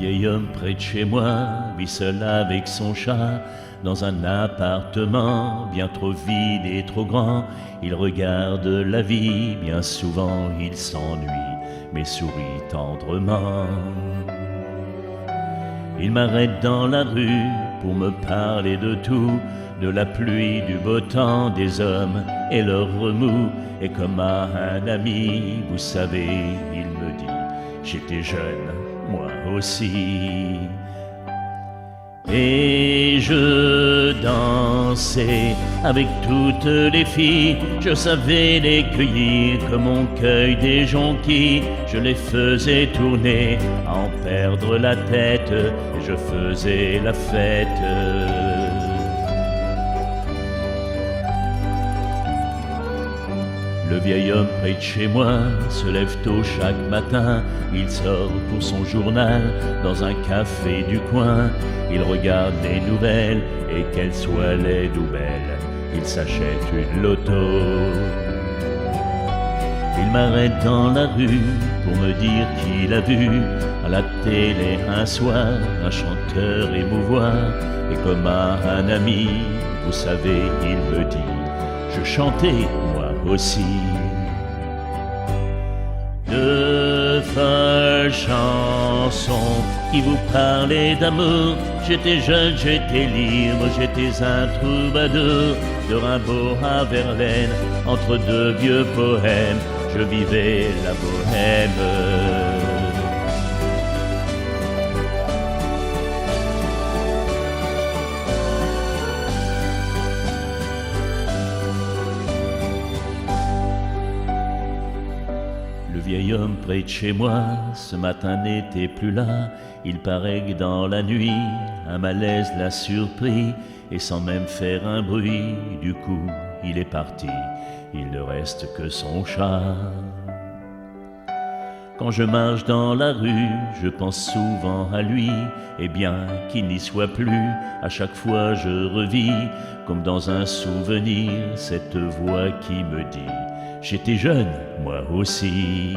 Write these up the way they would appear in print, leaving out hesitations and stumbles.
vieil homme près de chez moi vit seul avec son chat dans un appartement bien trop vide et trop grand. Il regarde la vie, bien souvent il s'ennuie, mais sourit tendrement. Il m'arrête dans la rue pour me parler de tout, de la pluie, du beau temps, des hommes et leurs remous. Et comme à un ami, vous savez, il me dit, j'étais jeune, moi aussi. Et je dansais avec toutes les filles, je savais les cueillir comme on cueille des jonquilles. Je les faisais tourner, à en perdre la tête, et je faisais la fête. Le vieil homme près de chez moi se lève tôt chaque matin. Il sort pour son journal dans un café du coin. Il regarde les nouvelles et qu'elles soient laides ou belles, il s'achète une loto. Il m'arrête dans la rue pour me dire qu'il a vu à la télé un soir un chanteur émouvoir. Et comme à un ami, vous savez, il me dit, je chantais moi aussi. De folles chansons qui vous parlaient d'amour. J'étais jeune, j'étais libre, j'étais un troubadour. De Rimbaud à Verlaine, entre deux vieux poèmes, je vivais la bohème. Le vieil homme près de chez moi, ce matin n'était plus là. Il paraît que dans la nuit, un malaise l'a surpris. Et sans même faire un bruit, du coup, il est parti. Il ne reste que son chat. Quand je marche dans la rue, je pense souvent à lui. Et bien qu'il n'y soit plus, à chaque fois je revis, comme dans un souvenir, cette voix qui me dit, j'étais jeune, moi aussi.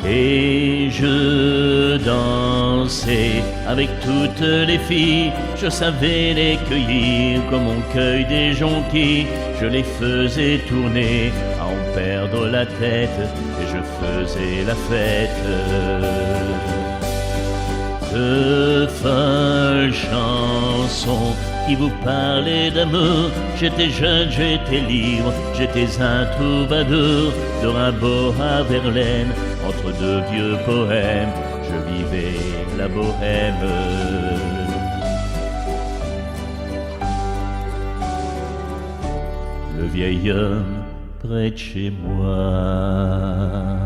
Et je dansais avec toutes les filles, je savais les cueillir comme on cueille des jonquilles. Je les faisais tourner, à en perdre la tête, et je faisais la fête. De folles chansons qui vous parlaient d'amour. J'étais jeune, j'étais libre, j'étais un troubadour. De Rimbaud à Verlaine, entre deux vieux poèmes, je vivais la bohème. Le vieil homme près de chez moi.